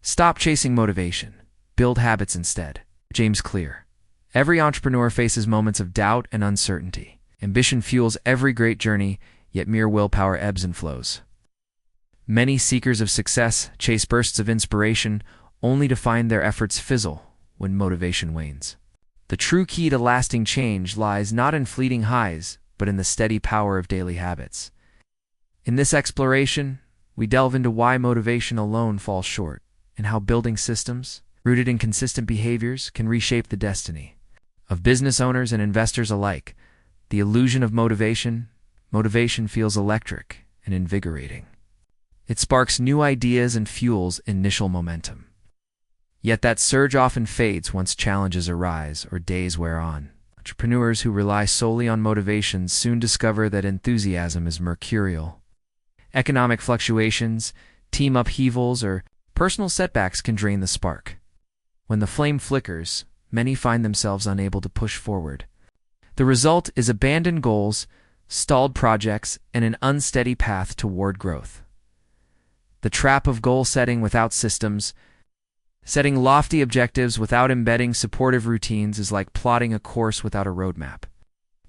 Stop chasing motivation. Build habits instead. James Clear. Every entrepreneur faces moments of doubt and uncertainty. Ambition fuels every great journey, yet mere willpower ebbs and flows. Many seekers of success chase bursts of inspiration only to find their efforts fizzle when motivation wanes. The true key to lasting change lies not in fleeting highs, but in the steady power of daily habits. In this exploration, we delve into why motivation alone falls short, and how building systems, rooted in consistent behaviors, can reshape the destiny of business owners and investors alike. The illusion of motivation feels electric and invigorating. It sparks new ideas and fuels initial momentum. Yet that surge often fades once challenges arise or days wear on. Entrepreneurs who rely solely on motivation soon discover that enthusiasm is mercurial. Economic fluctuations, team upheavals, or personal setbacks can drain the spark. When the flame flickers, many find themselves unable to push forward. The result is abandoned goals, stalled projects, and an unsteady path toward growth. The trap of goal setting without systems. Setting lofty objectives without embedding supportive routines is like plotting a course without a roadmap.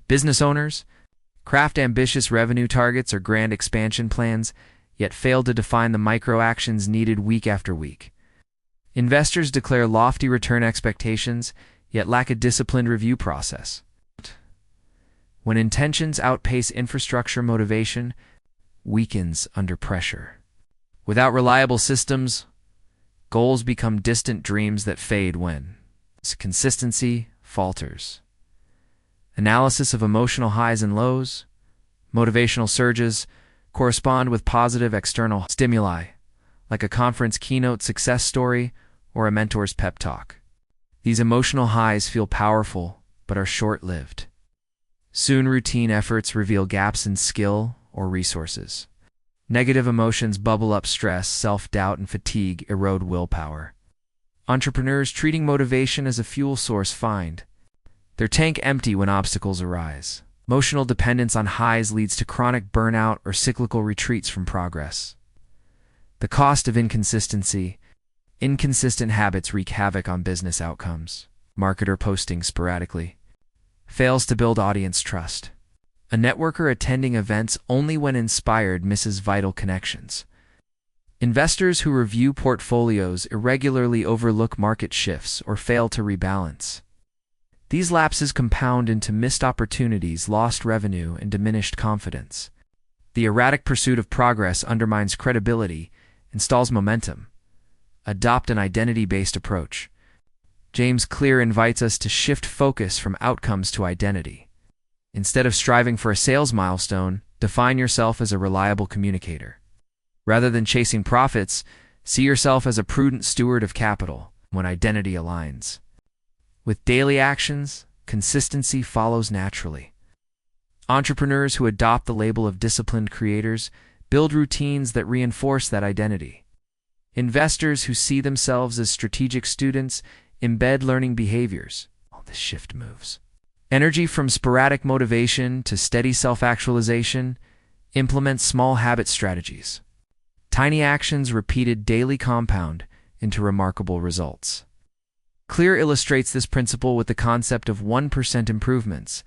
Business owners craft ambitious revenue targets or grand expansion plans, yet fail to define the micro-actions needed week after week. Investors declare lofty return expectations, yet lack a disciplined review process. When intentions outpace infrastructure, motivation weakens under pressure. Without reliable systems, goals become distant dreams that fade when consistency falters. Analysis of emotional highs and lows. Motivational surges correspond with positive external stimuli, like a conference keynote success story or a mentor's pep talk. These emotional highs feel powerful, but are short-lived. Soon routine efforts reveal gaps in skill or resources. Negative emotions bubble up. Stress, self-doubt, and fatigue erode willpower. Entrepreneurs treating motivation as a fuel source find their tank empty when obstacles arise. Emotional dependence on highs leads to chronic burnout or cyclical retreats from progress. The cost of inconsistency. Inconsistent habits wreak havoc on business outcomes. Marketer posting sporadically fails to build audience trust. A networker attending events only when inspired misses vital connections. Investors who review portfolios irregularly overlook market shifts or fail to rebalance. These lapses compound into missed opportunities, lost revenue, and diminished confidence. The erratic pursuit of progress undermines credibility and stalls momentum. Adopt an identity-based approach. James Clear invites us to shift focus from outcomes to identity. Instead of striving for a sales milestone, define yourself as a reliable communicator. Rather than chasing profits, see yourself as a prudent steward of capital when identity aligns. With daily actions, consistency follows naturally. Entrepreneurs who adopt the label of disciplined creators build routines that reinforce that identity. Investors who see themselves as strategic students embed learning behaviors. This shift moves energy from sporadic motivation to steady self-actualization. Implement small habit strategies. Tiny actions repeated daily compound into remarkable results. Clear illustrates this principle with the concept of 1% improvements.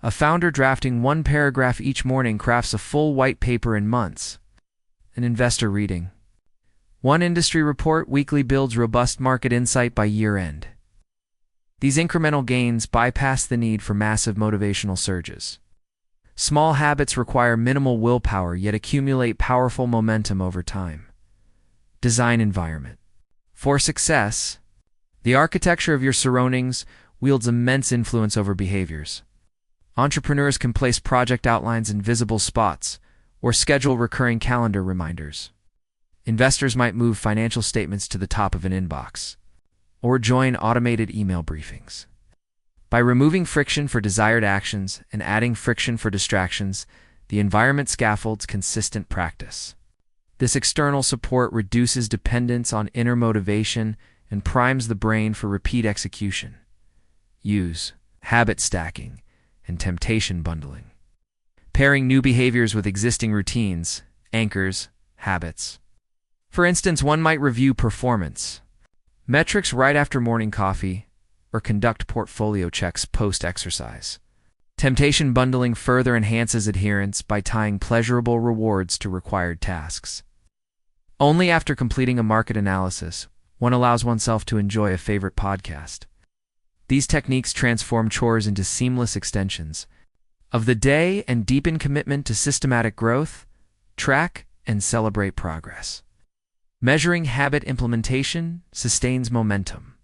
A founder drafting one paragraph each morning crafts a full white paper in months. An investor reading one industry report weekly builds robust market insight by year-end. These incremental gains bypass the need for massive motivational surges. Small habits require minimal willpower yet accumulate powerful momentum over time. Design environment. For success, the architecture of your surroundings wields immense influence over behaviors. Entrepreneurs can place project outlines in visible spots or schedule recurring calendar reminders. Investors might move financial statements to the top of an inbox or join automated email briefings. By removing friction for desired actions and adding friction for distractions, the environment scaffolds consistent practice. This external support reduces dependence on inner motivation and primes the brain for repeat execution. Use habit stacking and temptation bundling. Pairing new behaviors with existing routines anchors habits. For instance, one might review performance metrics right after morning coffee or conduct portfolio checks post-exercise. Temptation bundling further enhances adherence by tying pleasurable rewards to required tasks. Only after completing a market analysis, one allows oneself to enjoy a favorite podcast. These techniques transform chores into seamless extensions of the day and deepen commitment to systematic growth, track, and celebrate progress. Measuring habit implementation sustains momentum.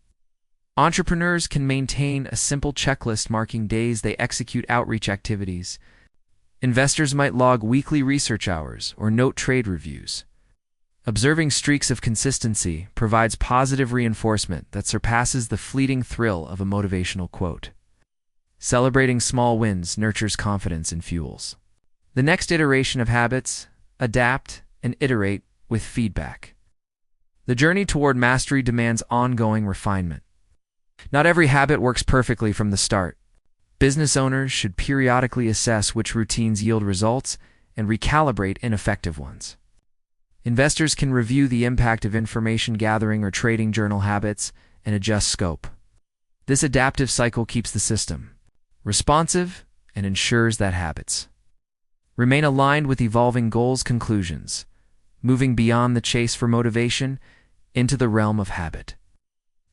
Entrepreneurs can maintain a simple checklist marking days they execute outreach activities. Investors might log weekly research hours or note trade reviews. Observing streaks of consistency provides positive reinforcement that surpasses the fleeting thrill of a motivational quote. Celebrating small wins nurtures confidence and fuels the next iteration of habits. Adapt and iterate with feedback. The journey toward mastery demands ongoing refinement. Not every habit works perfectly from the start. Business owners should periodically assess which routines yield results and recalibrate ineffective ones. Investors can review the impact of information gathering or trading journal habits and adjust scope. This adaptive cycle keeps the system responsive and ensures that habits remain aligned with evolving goals' conclusions, moving beyond the chase for motivation into the realm of habit.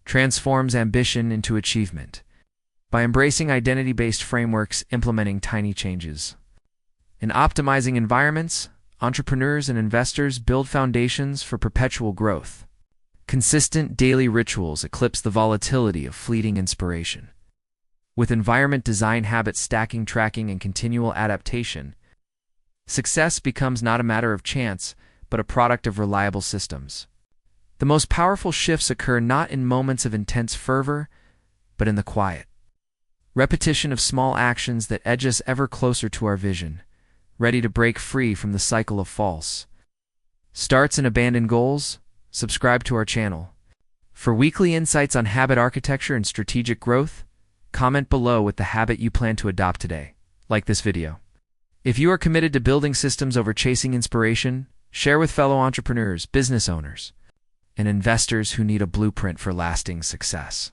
Transforms ambition into achievement by embracing identity-based frameworks, implementing tiny changes. In optimizing environments, entrepreneurs and investors build foundations for perpetual growth. Consistent daily rituals eclipse the volatility of fleeting inspiration. With environment design, habit stacking, tracking, and continual adaptation, success becomes not a matter of chance, but a product of reliable systems. The most powerful shifts occur not in moments of intense fervor, but in the quiet repetition of small actions that edge us ever closer to our vision, ready to break free from the cycle of false starts and abandoned goals. Subscribe to our channel. For weekly insights on habit architecture and strategic growth, comment below with the habit you plan to adopt today. Like this video. If you are committed to building systems over chasing inspiration, share with fellow entrepreneurs, business owners, and investors who need a blueprint for lasting success.